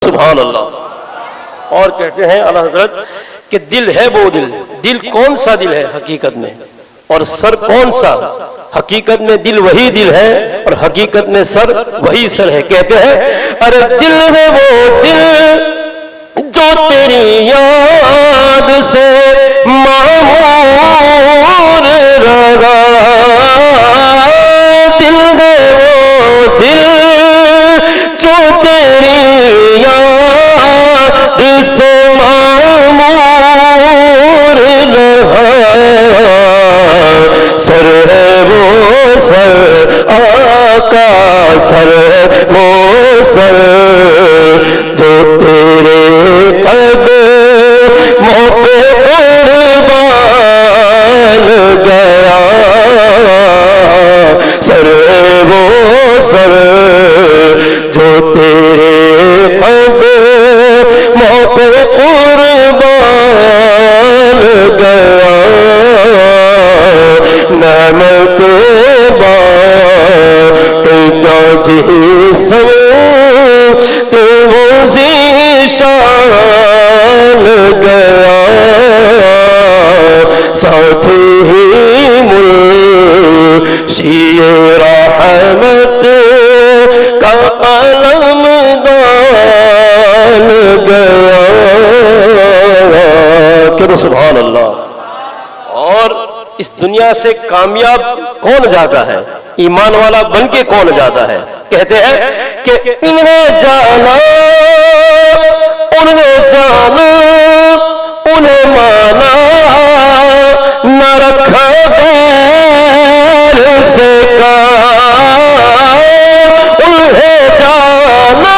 سبحان اللہ. اور کہتے ہیں اعلیٰ حضرت کہ دل ہے وہ دل کون سا دل ہے حقیقت میں، اور سر کون سا؟ حقیقت میں دل وہی دل ہے اور حقیقت میں سر وہی سر ہے. کہتے ہیں ارے دل ہے وہ دل جو تیری یاد سے معمور رہا، دل ہے وہ دل جو تیری یاد سے معمور رہا، سر ہے وہ سر آقا، سر ہے وہ سر جو تیرے قدموں پہ قربان گیا، سر ہے وہ سر جو تیرے قدموں پہ قربان گیا. نعمت باقیہ جسم تو وہ ذیشان گیا، ساتھی ہی منشی رحمت کا علم دان گیا. کہ سبحان اللہ. اور اس دنیا سے کامیاب کون جاتا ہے؟ ایمان والا بن کے کون جاتا ہے؟ کہتے ہیں کہ انہیں جانا انہیں مانا نہ رکھا غیر سے کام، انہیں جانا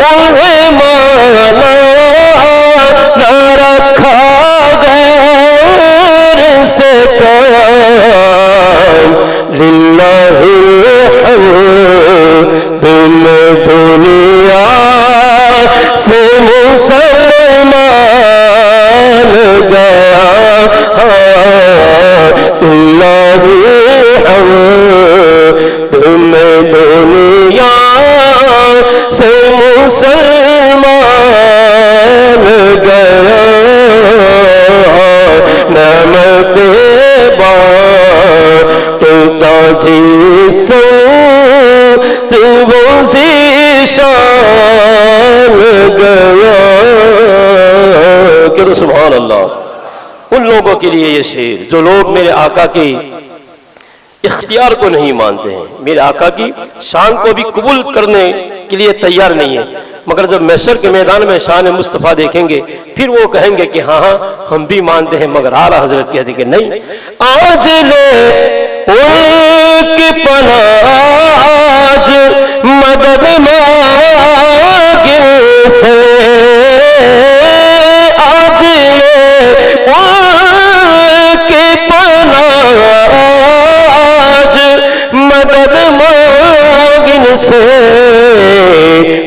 انہیں مانا نہ رکھا للہ الحمد دنیا سے مسلمان گیا، للہ الحمد دنیا سے مسلمان گیا. نعمت تو وہ ذیشان گیا. کہ سبحان اللہ. ان لوگوں کے لیے یہ شعر جو لوگ میرے آقا کی اختیار کو نہیں مانتے ہیں، میرے آقا کی شان کو بھی قبول کرنے کے لیے تیار نہیں ہے، مگر جب محشر کے میدان میں شان مصطفیٰ دیکھیں گے پھر وہ کہیں گے کہ ہاں ہم بھی مانتے ہیں. مگر اعلیٰ حضرت کہتے ہیں کہ نہیں. آج لے ان کی پناہ، آج مدد مانگن سے، آج لے ان کی پناہ، آج مدد مانگن سے.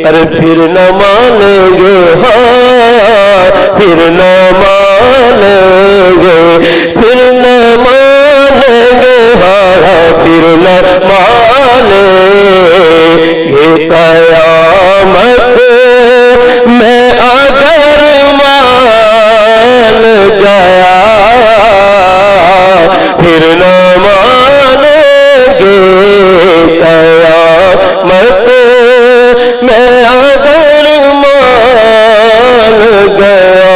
ارے پھر نہ مانیں گے، ہاں پھر نہ مانیں گے، پھر نہ مانیں گے، ہاں پھر نہ مانیں گے. قیامت میں اگر مان گیا پھر نہ مانیں گے. قیامت میں اگر مان گیا.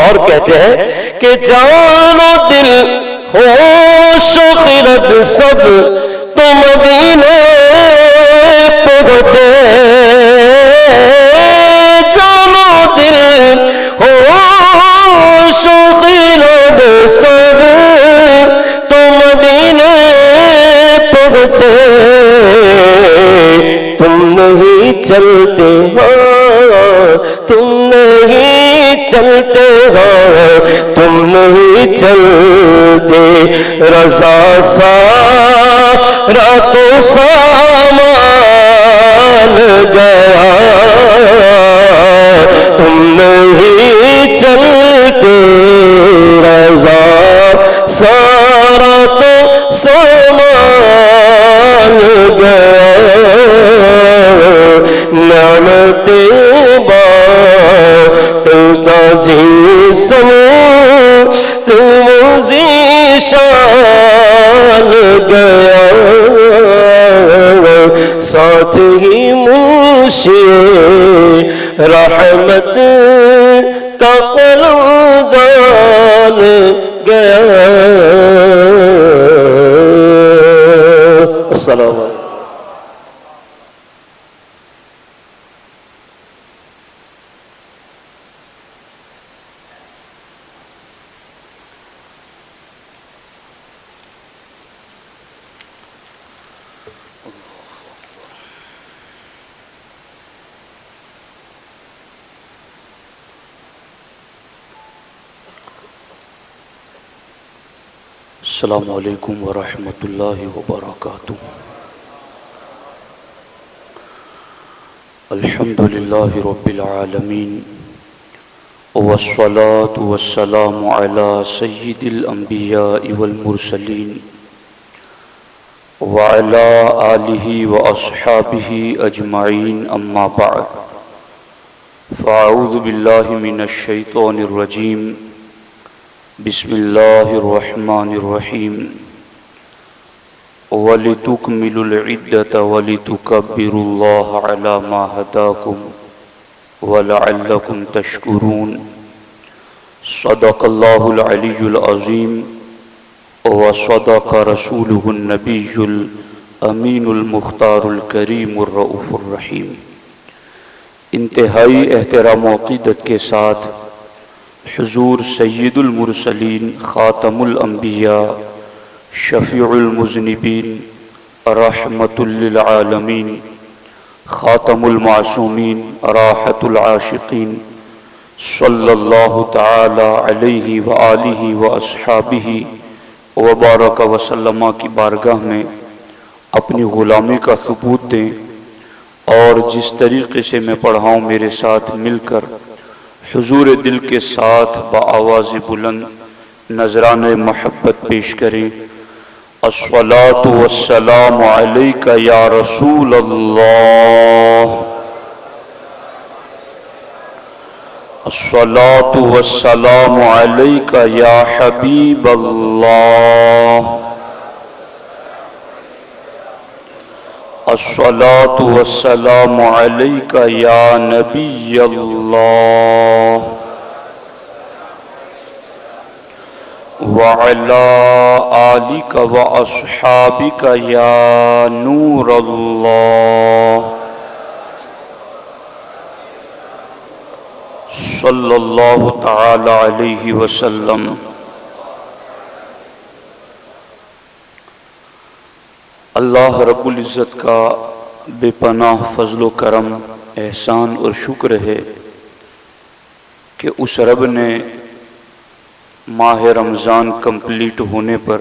اور کہتے ہیں کہ جان و دل ہوش و خرد سب تو مدینے پہنچے. جان و دل ہوش و خرد سب تو مدینے پہنچے. تم نہیں چلتے ہو، تم نہیں چلتے ہو، تم نہیں چلتے. رضا سارا تو سامان گیا، تم نہیں چلتے. رضا سارا تو سامان گیا. ساتھ ہی منشی رحمت کا قلمدان گیا. السلام علیکم. السلام علیکم ورحمۃ اللہ وبرکاتہ. الحمد للہ رب العالمین والصلاة والسلام علی سید الانبیاء والمرسلین وعلی آلہ واصحابہ اجمعین. اما بعد فاعوذ باللہ من الشیطان الرجیم. بسم اللہ الرحمن الرحیم. وَلِتُكْمِلُوا الْعِدَّةَ وَلِتُكَبِّرُوا اللَّهَ عَلَى مَا هَدَاكُمْ وَلَعَلَّكُمْ تَشْكُرُونَ. صدق اللہ العلی العظیم وصدق رسولہ النبی الامین المختار الکریم الرؤوف الرحیم. انتہائی احترام و عقیدت کے ساتھ حضور سید المرسلین خاتم الانبیاء شفیع المذنبین رحمت للعالمین خاتم المعصومین راحت العاشقین صلی اللہ تعالی علیہ وآلہ واصحابہ وبارک وسلم کی بارگاہ میں اپنی غلامی کا ثبوت دیں، اور جس طریقے سے میں پڑھاؤں میرے ساتھ مل کر حضور دل کے ساتھ بآواز بلند نذران محبت پیش کریں. الصلاۃ والسلام علیک یا رسول اللہ، الصلاۃ والسلام علیک یا حبیب اللہ، الصلاۃ والسلام علیک یا نبی اللہ، وعلی آلک واصحابک یا نور اللہ، صلی اللہ تعالی علیہ وسلم. اللہ رب العزت کا بے پناہ فضل و کرم، احسان اور شکر ہے کہ اس رب نے ماہ رمضان کمپلیٹ ہونے پر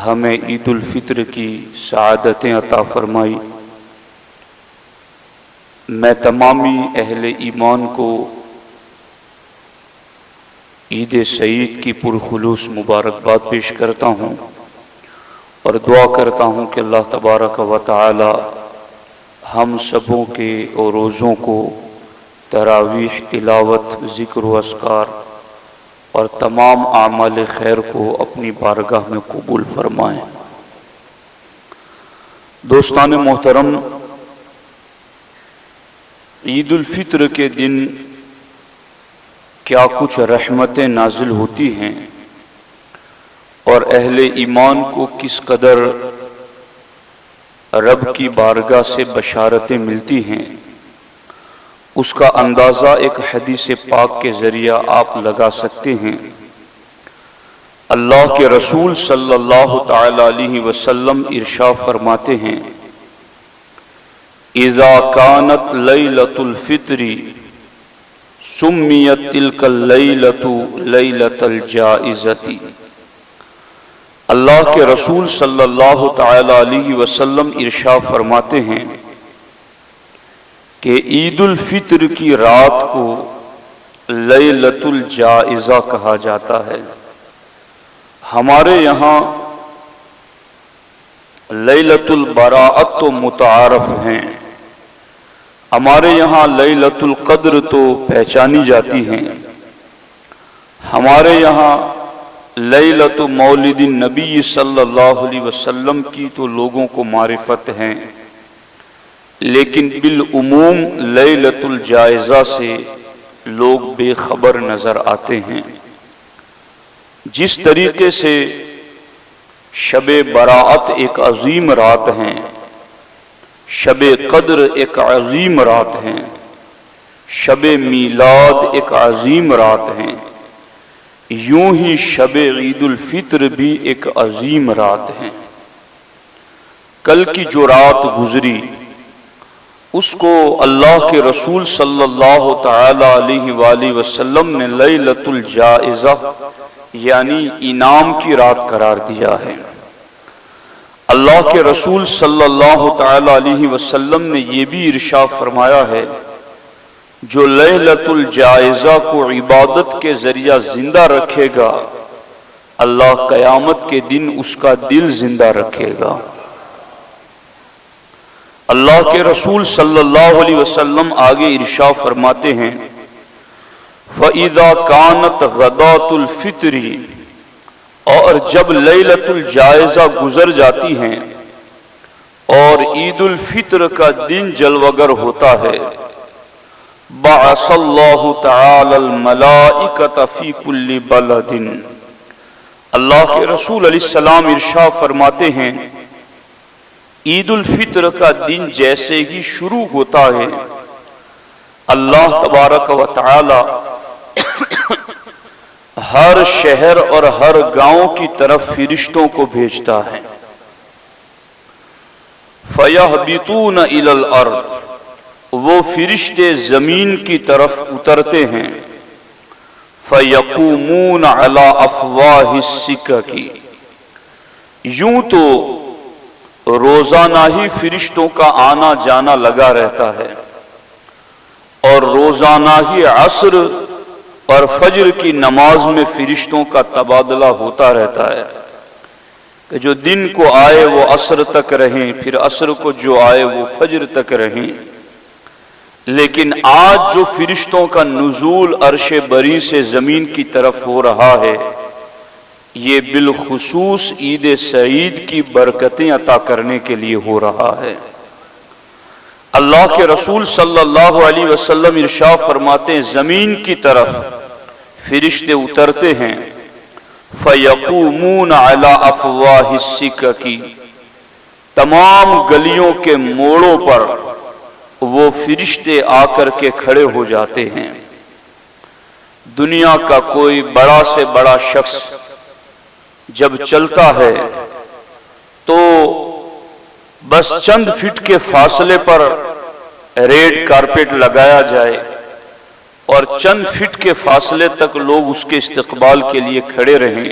ہمیں عید الفطر کی سعادتیں عطا فرمائی. میں تمامی اہل ایمان کو عید سعید کی پرخلوص مبارکباد پیش کرتا ہوں اور دعا کرتا ہوں کہ اللہ تبارک و تعالی ہم سبوں کے اور روزوں کو تراویح، تلاوت، ذکر و اذکار اور تمام اعمال خیر کو اپنی بارگاہ میں قبول فرمائیں. دوستان محترم، عید الفطر کے دن کیا کچھ رحمتیں نازل ہوتی ہیں اور اہل ایمان کو کس قدر رب کی بارگاہ سے بشارتیں ملتی ہیں، اس کا اندازہ ایک حدیث پاک کے ذریعہ آپ لگا سکتے ہیں. اللہ کے رسول صلی اللہ تعالی علیہ وسلم ارشاد فرماتے ہیں: اذا كانت لیلۃ الفطر سمیت تلک اللیلۃ لیلۃ الجائزۃ. اللہ کے رسول صلی اللہ تعالی علیہ وسلم ارشاد فرماتے ہیں کہ عید الفطر کی رات کو لیلۃ الجائزہ کہا جاتا ہے. ہمارے یہاں لیلۃ البراءت تو متعارف ہیں، ہمارے یہاں لیلۃ القدر تو پہچانی جاتی ہیں، ہمارے یہاں لیلۃ مولد النبی صلی اللہ علیہ وسلم کی تو لوگوں کو معرفت ہے، لیکن بالعموم لیلۃ الجائزہ سے لوگ بے خبر نظر آتے ہیں۔ جس طریقے سے شب براءت ایک عظیم رات ہے، شب قدر ایک عظیم رات ہے، شب میلاد ایک عظیم رات ہے، یوں ہی شب عید الفطر بھی ایک عظیم رات ہے۔ کل کی جو رات گزری اس کو اللہ کے رسول صلی اللہ تعالی علیہ وآلہ وسلم نے لیلۃ الجائزہ یعنی انعام کی رات قرار دیا ہے۔ اللہ کے رسول صلی اللہ تعالی علیہ وسلم نے یہ بھی ارشاد فرمایا ہے، جو لیلۃ الجائزہ کو عبادت کے ذریعہ زندہ رکھے گا، اللہ قیامت کے دن اس کا دل زندہ رکھے گا۔ اللہ کے رسول صلی اللہ علیہ وسلم آگے ارشاد فرماتے ہیں، فَإِذَا كَانَتْ غَدَاةُ الْفِطْرِ، اور جب لیلۃ الجائزہ گزر جاتی ہیں اور عید الفطر کا دن جلوگر ہوتا ہے، بَعَثَ اللَّهُ تَعَالَى الْمَلَائِكَةَ فِي كُلِّ بَلَدٍ، اللہ کے رسول علیہ السلام ارشاد فرماتے ہیں، عید الفطر کا دن جیسے ہی شروع ہوتا ہے، اللہ تبارک و تعالی ہر شہر اور ہر گاؤں کی طرف فرشتوں کو بھیجتا ہے۔ فَيَهْبِطُونَ إِلَى الْأَرْضِ، وہ فرشتے زمین کی طرف اترتے ہیں۔ فَيَقُومُونَ عَلَى أَفْوَاهِ السِّكَكِ، یوں تو روزانہ ہی فرشتوں کا آنا جانا لگا رہتا ہے، اور روزانہ ہی عصر اور فجر کی نماز میں فرشتوں کا تبادلہ ہوتا رہتا ہے، کہ جو دن کو آئے وہ عصر تک رہیں، پھر عصر کو جو آئے وہ فجر تک رہیں۔ لیکن آج جو فرشتوں کا نزول عرش بری سے زمین کی طرف ہو رہا ہے، یہ بالخصوص عید سعید کی برکتیں عطا کرنے کے لیے ہو رہا ہے۔ اللہ کے رسول صلی اللہ علیہ وسلم ارشاد فرماتے ہیں، زمین کی طرف فرشتے اترتے ہیں، فَيَقُومُونَ عَلَى أَفْوَاهِ السِّكَكِ، تمام گلیوں کے موڑوں پر وہ فرشتے آ کر کے کھڑے ہو جاتے ہیں۔ دنیا کا کوئی بڑا سے بڑا شخص جب چلتا ہے تو بس چند فٹ کے فاصلے پر ریڈ کارپیٹ لگایا جائے اور چند فٹ کے فاصلے تک لوگ اس کے استقبال کے لیے کھڑے رہیں،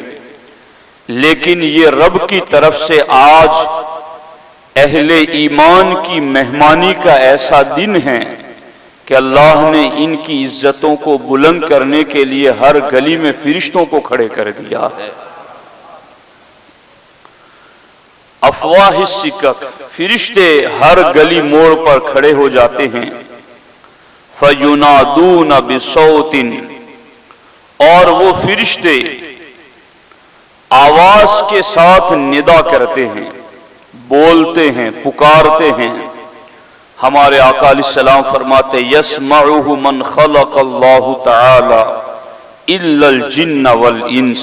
لیکن یہ رب کی طرف سے آج اہل ایمان کی مہمانی کا ایسا دن ہے کہ اللہ نے ان کی عزتوں کو بلند کرنے کے لیے ہر گلی میں فرشتوں کو کھڑے کر دیا ہے۔ افواہ السکک، فرشتے ہر گلی موڑ پر کھڑے ہو جاتے ہیں۔ فَيُنَادُونَ بِصَوْتٍ، اور وہ فرشتے آواز کے ساتھ ندا کرتے ہیں، بولتے ہیں، پکارتے ہیں۔ ہمارے آقا علیہ السلام فرماتے یسمعہ من خلق اللہ تعالی الا الجن والانس،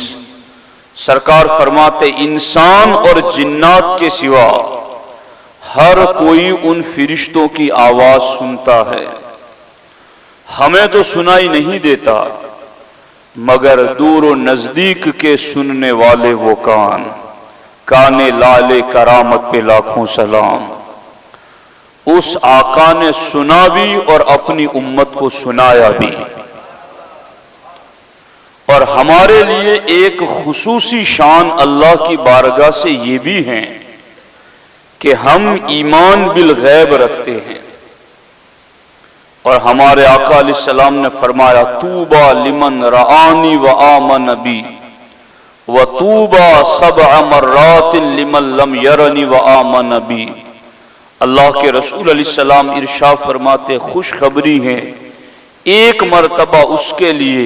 سرکار فرماتے انسان اور جنات کے سوا ہر کوئی ان فرشتوں کی آواز سنتا ہے۔ ہمیں تو سنائی نہیں دیتا، مگر دور و نزدیک کے سننے والے وہ کان لالے کرامت پہ لاکھوں سلام۔ اس آقا نے سنا بھی اور اپنی امت کو سنایا بھی۔ اور ہمارے لیے ایک خصوصی شان اللہ کی بارگاہ سے یہ بھی ہے کہ ہم ایمان بالغیب رکھتے ہیں، اور ہمارے آقا علیہ السلام نے فرمایا طوبى لمن رآنی وآمن بی وطوبى 7 مرات لمن لم یرنی وآمن بی۔ اللہ کے رسول علیہ السلام ارشاد فرماتے خوشخبری ہے ایک مرتبہ اس کے لیے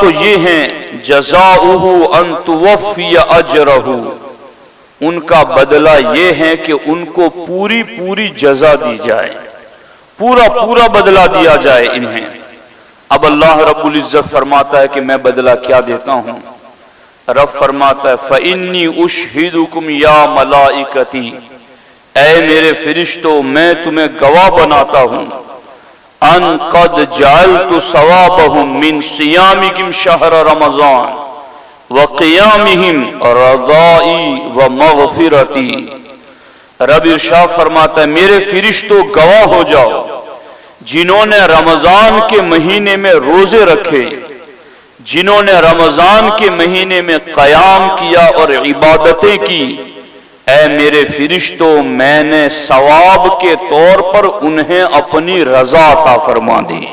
تو یہ ہے جزاؤہ ان توفی اجرہ، ان کا بدلہ یہ ہے کہ ان کو پوری پوری جزا دی جائے، پورا پورا بدلہ دیا جائے انہیں۔ اب اللہ رب العزت فرماتا ہے کہ میں بدلہ کیا دیتا ہوں؟ رب فرماتا ہے فَإِنِّي أُشْهِدُكُمْ يَا مَلَائِكَتِي، اے میرے فرشتوں میں تمہیں گواہ بناتا ہوں، ان قد جعلت ثوابهم من صيامكم شهر رمضان وقيامهم رضائي ومغفرتي۔ رب ارشاد فرماتا ہے میرے فرشتوں گواہ ہو جاؤ، جنہوں نے رمضان کے مہینے میں روزے رکھے، جنہوں نے رمضان کے مہینے میں قیام کیا اور عبادتیں کی، اے میرے فرشتوں میں نے ثواب کے طور پر انہیں اپنی رضا عطا فرما دی،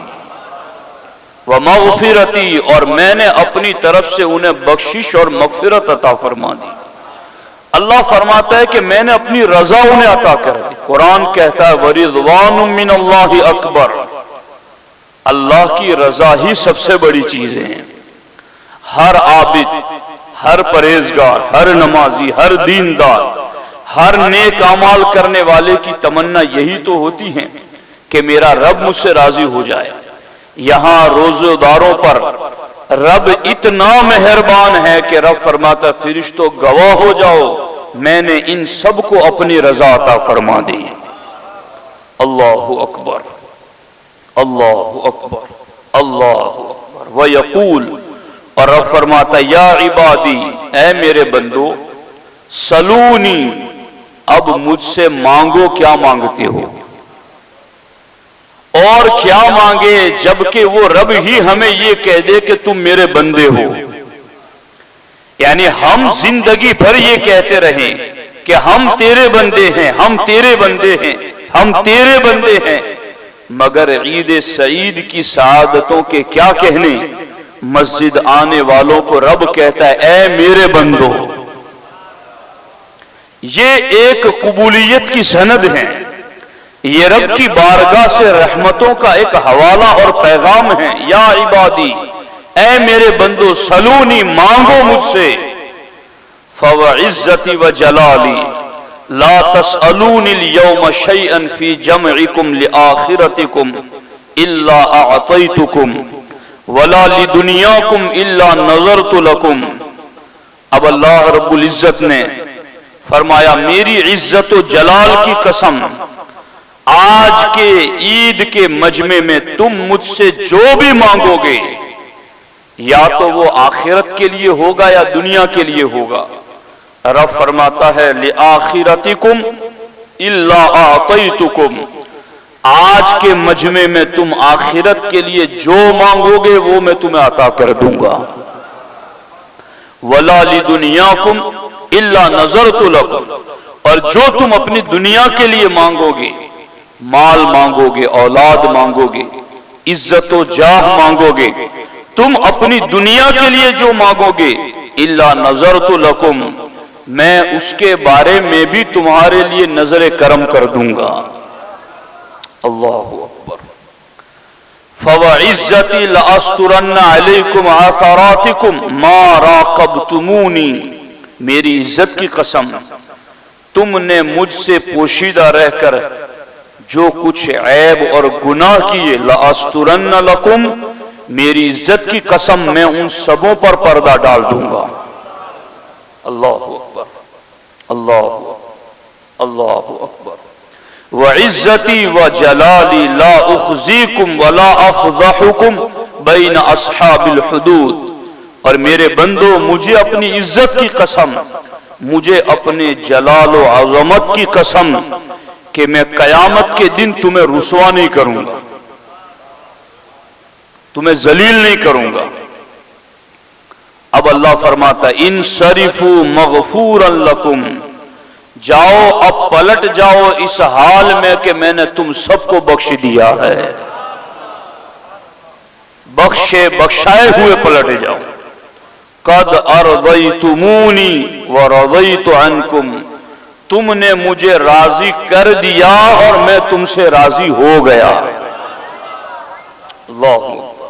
ومغفرتی، اور میں نے اپنی طرف سے انہیں بخشش اور مغفرت عطا فرما دی۔ اللہ فرماتا ہے کہ میں نے اپنی رضا انہیں عطا کر دی۔ قرآن کہتا ہے وَرِضْوَانٌ مِّنَ اللَّهِ اکبر، اللہ کی رضا ہی سب سے بڑی چیزیں ہیں۔ ہر عابد، ہر پرہیزگار، ہر نمازی، ہر دیندار، ہر نیک اعمال کرنے والے کی تمنا یہی تو ہوتی ہے کہ میرا رب مجھ سے راضی ہو جائے۔ یہاں روزہ داروں پر رب اتنا مہربان ہے کہ رب فرماتا فرشتوں گواہ ہو جاؤ میں نے ان سب کو اپنی رضا عطا فرما دی۔ اللہ اکبر، اللہ اکبر، اللہ اکبر۔ وَيَقُولُ، اور رب فرماتا یا عبادی، اے میرے بندو، سلونی، اب مجھ سے مانگو کیا مانگتے ہو، اور کیا مانگے جبکہ وہ رب ہی ہمیں یہ کہہ دے کہ تم میرے بندے ہو۔ یعنی ہم زندگی بھر یہ کہتے رہیں کہ ہم تیرے بندے ہیں، ہم تیرے بندے ہیں، ہم تیرے بندے ہیں، مگر عید سعید کی سعادتوں کے کیا کہنے؟ مسجد آنے والوں کو رب کہتا ہے اے میرے بندو۔ یہ ایک قبولیت کی سند ہے، یہ رب کی بارگاہ سے رحمتوں کا ایک حوالہ اور پیغام ہے۔ یا عبادی، اے میرے بندو، سلونی، مانگو مجھ سے، فَوَعِزَّتِ وَجَلَالِ لا تسألون اليوم شيئا في جمعكم لآخرتكم إلا أعطيتكم ولا لدنياكم إلا نظرت لكم۔ اب اللہ رب العزت نے فرمایا میری عزت و جلال کی قسم، آج کے عید کے مجمع میں تم مجھ سے جو بھی مانگو گے یا تو وہ آخرت کے لیے ہوگا یا دنیا کے لیے ہوگا۔ رب فرماتا ہے لِآخِرَتِكُمْ إِلَّا أَعْطَيْتُكُمْ، آج کے مجمع میں تم آخرت کے لیے جو مانگو گے وہ میں تمہیں عطا کر دوں گا۔ وَلَا لِدُنْيَاكُمْ إِلَّا نَظَرْتُ لَكُمْ، اور جو تم اپنی دنیا کے لیے مانگو گے، مال مانگو گے، اولاد مانگو گے، عزت و جاہ مانگو گے، تم اپنی دنیا کے لیے جو مانگو گے إِلَّا نَظَرْتُ لَكُمْ، میں اس کے بارے میں بھی تمہارے لیے نظر کرم کر دوں گا۔ اللہ اکبر۔ فَوَعِزَّتِي لَأَسْتُرَنَّ عَلَيْكُمْ آثَارَاتِكُمْ مَا رَاقَبْتُمُونِي، میری عزت کی قسم تم نے مجھ سے پوشیدہ رہ کر جو کچھ عیب اور گناہ کیے، لَأَسْتُرَنَّ لَكُمْ، میری عزت کی قسم میں ان سبوں پر پردہ ڈال دوں گا۔ اللہ اکبر، اللہ اکبر، اللہ اکبر۔ وعزتی وجلالی لا اخزیکم ولا افضحکم بین اصحاب الحدود، اور میرے بندو مجھے اپنی عزت کی قسم، مجھے اپنے جلال و عظمت کی قسم کہ میں قیامت کے دن تمہیں رسوا نہیں کروں گا، تمہیں ذلیل نہیں کروں گا۔ اب اللہ فرماتا ہے انصرفوا مغفورا لکم، جاؤ اب پلٹ جاؤ اس حال میں کہ میں نے تم سب کو بخش دیا ہے، بخشے بخشائے ہوئے پلٹ جاؤ۔ قد ارضیتمونی ورضیت عنکم، تم نے مجھے راضی کر دیا اور میں تم سے راضی ہو گیا۔ اللہ اکبر،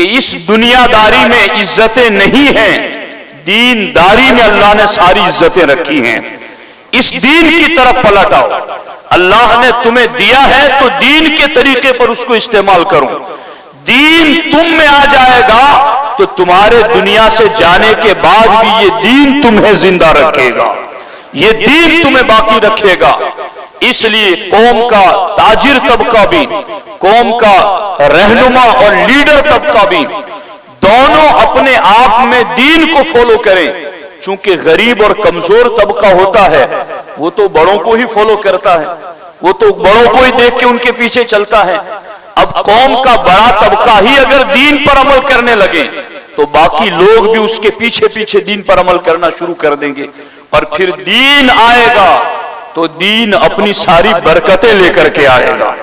کہ اس دنیا داری میں عزتیں نہیں ہیں، دین داری میں اللہ نے ساری عزتیں رکھی ہیں۔ اس دین کی طرف پلٹ آؤ، اللہ نے تمہیں دیا ہے تو دین کے طریقے پر اس کو استعمال کرو۔ دین تم میں آ جائے گا تو تمہارے دنیا سے جانے کے بعد بھی یہ دین تمہیں زندہ رکھے گا، یہ دین تمہیں باقی رکھے گا۔ اس لیے قوم کا تاجر طبقہ بھی، قوم کا رہنما اور لیڈر طبقہ بھی، دونوں اپنے آپ میں دین کو فالو کریں۔ چونکہ غریب اور کمزور طبقہ ہوتا ہے وہ تو بڑوں کو ہی فالو کرتا ہے، وہ تو بڑوں کو ہی دیکھ کے ان کے پیچھے چلتا ہے۔ اب قوم کا بڑا طبقہ ہی اگر دین پر عمل کرنے لگے تو باقی لوگ بھی اس کے پیچھے پیچھے دین پر عمل کرنا شروع کر دیں گے، اور پھر دین آئے گا تو دین اپنی ساری برکتیں لے کر کے آئے گا۔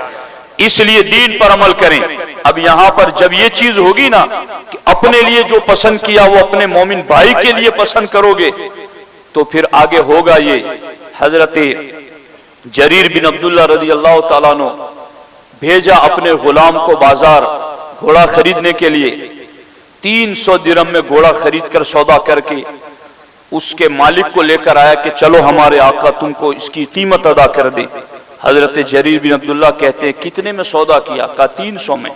اس لیے دین پر عمل کریں۔ اب یہاں پر جب یہ چیز ہوگی نا کہ اپنے لیے جو پسند کیا وہ اپنے مومن بھائی کے لیے پسند کرو گے تو پھر آگے ہوگا یہ۔ حضرت جریر بن عبداللہ رضی اللہ تعالیٰ عنہ بھیجا اپنے غلام کو بازار گھوڑا خریدنے کے لیے، 300 درہم میں گھوڑا خرید کر سودا کر کے اس کے مالک کو لے کر آیا کہ چلو ہمارے آقا تم کو اس کی قیمت ادا کر دے۔ حضرت جریر بن عبداللہ کہتے ہیں کتنے میں سودا کیا؟ کہا 300 میں۔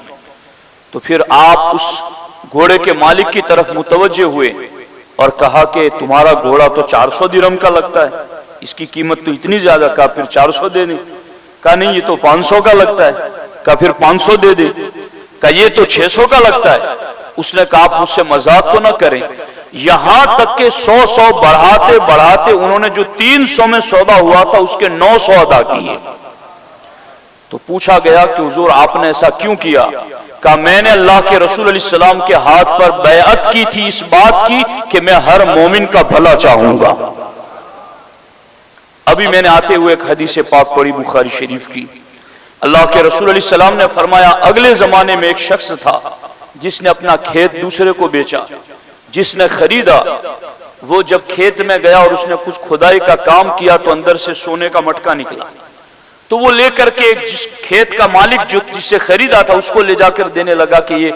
تو پھر آپ اس گھوڑے کے مالک کی طرف متوجہ ہوئے اور کہا کہ تمہارا گھوڑا تو 400 درہم کا لگتا ہے، اس کی قیمت تو اتنی زیادہ۔ کہا پھر 400 دے دیں۔ کہا نہیں یہ تو 500 کا لگتا ہے۔ کہا پھر 500 دے دیں۔ کہا یہ تو 600 کا لگتا ہے۔ اس نے کہا آپ مجھ سے مذاق تو نہ کریں۔ یہاں تک کہ 100 بڑھاتے بڑھاتے انہوں نے جو 300 میں سودا ہوا تھا اس کے 900 ادا کیے۔ تو پوچھا گیا کہ حضور آپ نے ایسا کیوں کیا؟ کہا میں نے اللہ کے رسول علیہ السلام کے ہاتھ پر بیعت کی تھی اس بات کی کہ میں ہر مومن کا بھلا چاہوں گا۔ ابھی میں نے آتے ہوئے ایک حدیث پاک پڑھی بخاری شریف کی، اللہ کے رسول علیہ السلام نے فرمایا اگلے زمانے میں ایک شخص تھا جس نے اپنا کھیت دوسرے کو بیچا، جس نے خریدا وہ جب کھیت میں گیا اور اس نے کچھ کھدائی کا کام کیا تو اندر سے سونے کا مٹکا نکلا، تو وہ لے کر کے جس کھیت کا مالک جو جس سے خریدا تھا اس کو لے جا کر دینے لگا کہ یہ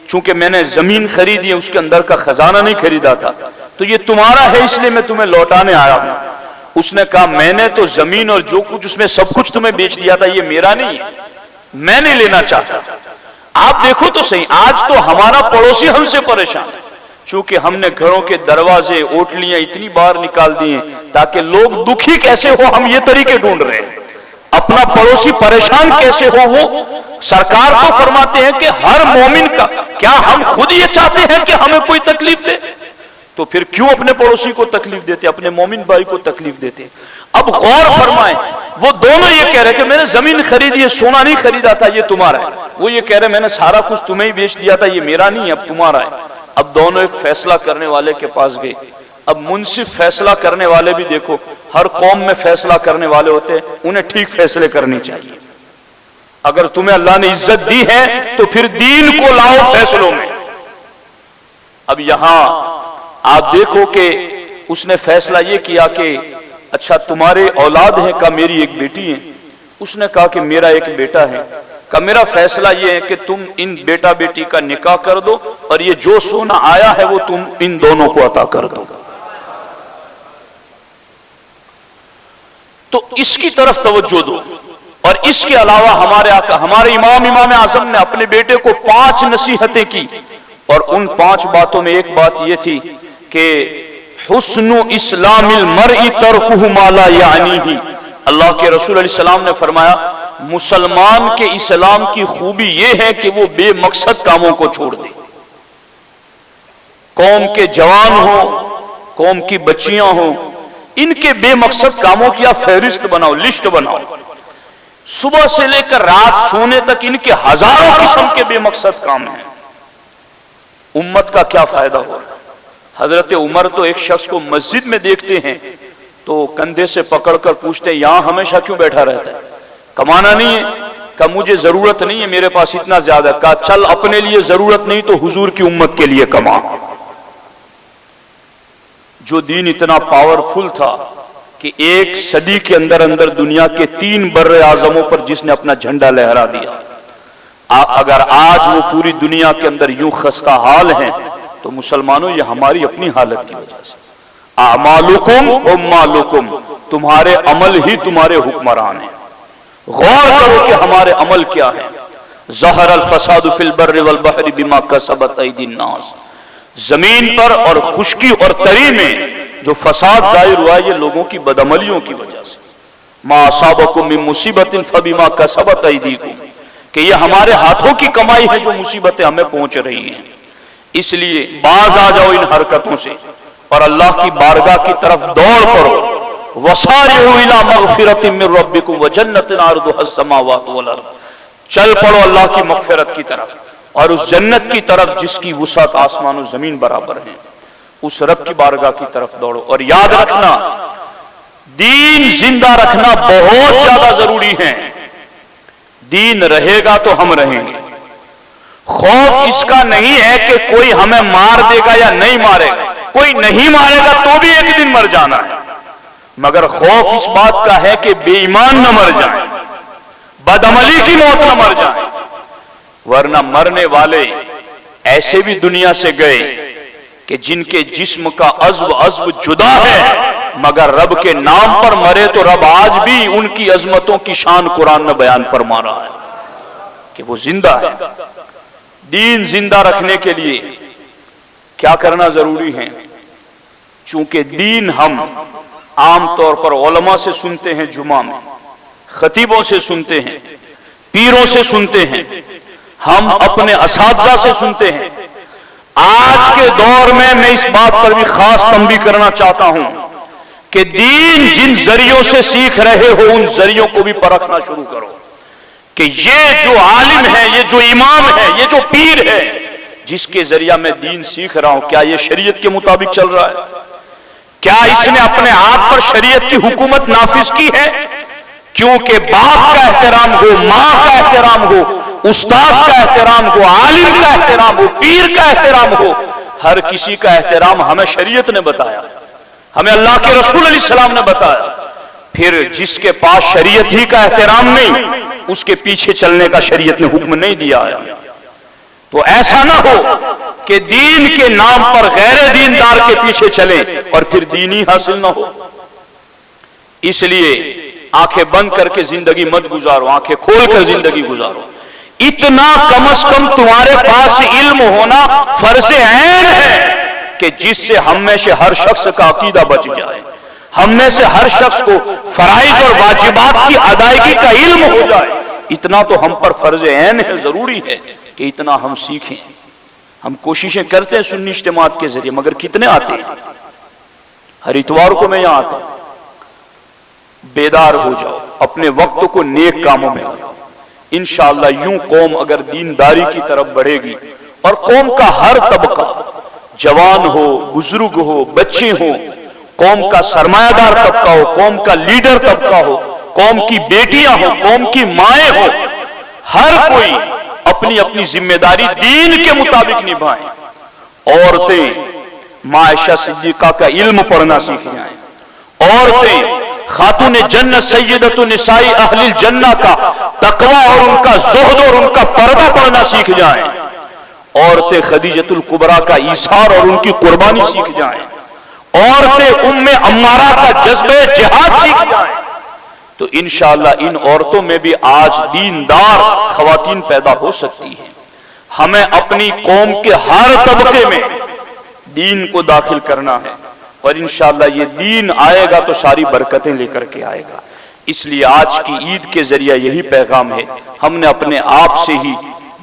چونکہ میں نے زمین خریدی ہے اس کے اندر کا خزانہ نہیں خریدا تھا تو یہ تمہارا ہے اس لیے میں تمہیں لوٹانے آیا ہوں۔ اس نے کہا میں نے تو زمین اور جو کچھ اس میں سب کچھ تمہیں بیچ دیا تھا، یہ میرا نہیں ہے، میں نہیں لینا چاہتا۔ آپ دیکھو تو صحیح، آج تو ہمارا پڑوسی ہم سے پریشان ہے چونکہ ہم نے گھروں کے دروازے اوٹلیاں اتنی بار نکال دی ہیں تاکہ لوگ دکھی کیسے ہو ہم یہ طریقے ڈھونڈ رہے ہیں، اپنا پڑوسی پریشان کیسے ہو وہ سرکار کو فرماتے ہیں کہ ہر مومن کا، کیا ہم خود یہ چاہتے ہیں کہ ہمیں کوئی تکلیف دے؟ تو پھر کیوں اپنے پڑوسی کو تکلیف دیتے، اپنے مومن بھائی کو تکلیف دیتے؟ اب غور فرمائیں، وہ دونوں یہ کہہ رہے کہ میں نے زمین خریدی ہے، سونا نہیں خریدا تھا، یہ تمہارا ہے۔ وہ یہ کہہ رہے میں نے سارا کچھ تمہیں ہی بیچ دیا تھا، یہ میرا نہیں ہے، اب تمہارا ہے۔ اب دونوں ایک فیصلہ کرنے والے کے پاس گئے۔ اب منصف فیصلہ کرنے والے بھی دیکھو، ہر قوم میں فیصلہ کرنے والے ہوتے ہیں، انہیں ٹھیک فیصلے کرنے چاہیے۔ اگر تمہیں اللہ نے عزت دی ہے تو پھر دین کو لاؤ فیصلوں میں۔ اب یہاں آپ دیکھو کہ اس نے فیصلہ یہ کیا کہ اچھا تمہارے اولاد ہیں؟ کہا میری ایک بیٹی ہے۔ اس نے کہا کہ میرا ایک بیٹا ہے۔ کہا میرا فیصلہ یہ ہے کہ تم ان بیٹا بیٹی کا نکاح کر دو اور یہ جو سونا آیا ہے وہ تم ان دونوں کو عطا کر دو۔ تو اس کی طرف توجہ دو۔ اور اس کے علاوہ ہمارے آقا ہمارے امام اعظم نے اپنے بیٹے کو 5 نصیحتیں کی، اور ان 5 باتوں میں ایک بات یہ تھی کہ حسن اسلام المرء ترکہ ما لا یعنیہ۔ اللہ کے رسول علیہ السلام نے فرمایا مسلمان کے اسلام کی خوبی یہ ہے کہ وہ بے مقصد کاموں کو چھوڑ دے۔ قوم کے جوان ہوں، قوم کی بچیاں ہوں، ان کے بے مقصد کاموں کی آپ فہرست بناؤ، لسٹ بناؤ۔ صبح سے لے کر رات سونے تک ان کے ہزاروں قسم کے بے مقصد کام ہیں۔ امت کا کیا فائدہ ہو رہا ہے؟ حضرت عمر تو ایک شخص کو مسجد میں دیکھتے ہیں تو کندھے سے پکڑ کر پوچھتے ہیں یہاں ہمیشہ کیوں بیٹھا رہتا ہے؟ کمانا نہیں ہے؟ کہا مجھے ضرورت نہیں ہے، میرے پاس اتنا زیادہ۔ کہا چل اپنے لیے ضرورت نہیں تو حضور کی امت کے لیے کما۔ جو دین اتنا پاورفل تھا کہ 1 صدی کے اندر دنیا کے 3 بر اعظموں پر جس نے اپنا جھنڈا لہرا دیا، اگر آج وہ پوری دنیا کے اندر یوں خستہ حال ہیں تو مسلمانوں یہ ہماری اپنی حالت کی وجہ سے. اعمالکم امالکم، تمہارے عمل ہی تمہارے حکمران ہیں. غور کرو کہ ہمارے عمل کیا ہیں. ظہر الفساد فی البر والبحر بما کسبت ایدی الناس، زمین پر اور خشکی اور تری میں جو فساد ظاہر ہوا یہ لوگوں کی بدعملیوں کی وجہ سے. ما اصابکم من مصیبت فبما کسبت ایدیکم، کہ یہ ہمارے ہاتھوں کی کمائی ہے جو مصیبتیں ہمیں پہنچ رہی ہیں. اس لیے باز آ جاؤ ان حرکتوں سے اور اللہ کی بارگاہ کی طرف دوڑ کرو. وسارعوا الی مغفرۃ من ربکم وجنۃ عرضها السماوات والارض، چل پڑو اللہ کی مغفرت کی طرف اور اس جنت کی طرف جس کی وسعت آسمان و زمین برابر ہیں. اس رب کی بارگاہ کی طرف دوڑو. اور یاد رکھنا دین زندہ رکھنا بہت زیادہ ضروری ہے. دین رہے گا تو ہم رہیں گے. خوف اس کا نہیں ہے کہ کوئی ہمیں مار دے گا یا نہیں مارے گا، کوئی نہیں مارے گا تو بھی ایک دن مر جانا ہے، مگر خوف اس بات کا ہے کہ بے ایمان نہ مر جائیں، بدعملی کی موت نہ مر جائیں. ورنہ مرنے والے ایسے بھی دنیا سے گئے کہ جن کے جسم کا عضو جدا ہے مگر رب کے نام پر مرے تو رب آج بھی ان کی عظمتوں کی شان قرآن میں بیان فرما رہا ہے کہ وہ زندہ ہے. دین زندہ رکھنے کے لیے کیا کرنا ضروری ہے؟ چونکہ دین ہم عام طور پر علماء سے سنتے ہیں، جمعہ میں خطیبوں سے سنتے ہیں، پیروں سے سنتے ہیں، ہم اپنے اساتذہ سے سنتے ہیں. آج کے دور میں اس بات پر بھی خاص تنبیہ کرنا چاہتا ہوں کہ دین جن ذریعوں سے سیکھ رہے ہو ان ذریعوں کو بھی پرکھنا شروع کرو کہ یہ جو عالم ہے، یہ جو امام ہے، یہ جو پیر ہے جس کے ذریعہ میں دین سیکھ رہا ہوں، کیا یہ شریعت کے مطابق چل رہا ہے؟ کیا اس نے اپنے آپ پر شریعت کی حکومت نافذ کی ہے؟ کیونکہ باپ کا احترام ہو، ماں کا احترام ہو، استاد کا احترام ہو، عالم کا احترام ہو، پیر کا احترام ہو، ہر کسی کا احترام ہمیں شریعت نے بتایا، ہمیں اللہ کے رسول علیہ السلام نے بتایا. پھر جس کے پاس شریعت ہی کا احترام نہیں اس کے پیچھے چلنے کا شریعت نے حکم نہیں دیا ہے. تو ایسا نہ ہو کہ دین کے نام پر غیر دیندار کے پیچھے چلیں اور پھر دین ہی حاصل نہ ہو. اس لیے آنکھیں بند کر کے زندگی مت گزارو، آنکھیں کھول کر زندگی گزارو. اتنا کم از کم تمہارے پاس علم ہونا فرض عین ہے کہ جس سے ہم میں سے ہر شخص کا عقیدہ بچ جائے، ہم میں سے ہر شخص کو فرائض اور واجبات کی ادائیگی کا علم ہو جائے. اتنا تو ہم پر فرض عین ہے، ضروری ہے کہ اتنا ہم سیکھیں. ہم کوششیں کرتے ہیں سنی اجتماعات کے ذریعے، مگر کتنے آتے ہیں؟ ہر اتوار کو میں یہاں آتا ہوں. بیدار ہو جاؤ، اپنے وقت کو نیک کاموں میں لگاؤ. انشاءاللہ یوں قوم اگر دینداری کی طرف بڑھے گی اور قوم کا ہر طبقہ، جوان ہو، بزرگ ہو، بچے ہوں، قوم کا سرمایہ دار طبقہ ہو، قوم کا لیڈر طبقہ ہو، قوم کی بیٹیاں ہوں، قوم کی مائیں ہوں، ہر کوئی اپنی اپنی ذمہ داری دین کے مطابق نبھائیں. عورتیں ماں عائشہ صدیقہ کا علم پڑھنا سیکھ جائیں. عورتیں خاتون جنت سیدۃ النساء اہل الجنہ کا تقوی اور ان کا زہد اور ان کا پردہ پڑھنا سیکھ جائیں. عورتیں خدیجۃ الکبریٰ کا ایثار اور ان کی قربانی سیکھ جائیں. عورتیں ام عمارہ کا جذبہ جہاد سیکھ جائیں. تو انشاءاللہ ان عورتوں میں بھی آج دیندار خواتین پیدا ہو سکتی ہیں. ہمیں اپنی قوم کے ہر طبقے میں دین کو داخل کرنا ہے اور انشاءاللہ یہ دین آئے گا تو ساری برکتیں لے کر کے آئے گا. اس لیے آج کی عید کے ذریعہ یہی پیغام ہے، ہم نے اپنے آپ سے ہی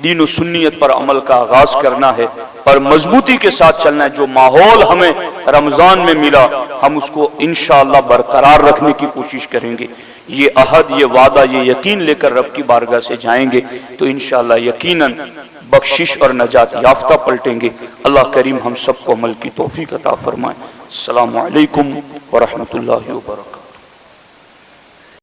دین و سنیت پر عمل کا آغاز کرنا ہے اور مضبوطی کے ساتھ چلنا ہے. جو ماحول ہمیں رمضان میں ملا ہم اس کو انشاءاللہ برقرار رکھنے کی کوشش کریں گے. یہ عہد، یہ وعدہ، یہ یقین لے کر رب کی بارگاہ سے جائیں گے تو انشاءاللہ یقیناً بخشش اور نجات یافتہ پلٹیں گے. اللہ کریم ہم سب کو عمل کی توفیق عطا فرمائے. السلام علیکم ورحمۃ اللہ وبرکاتہ.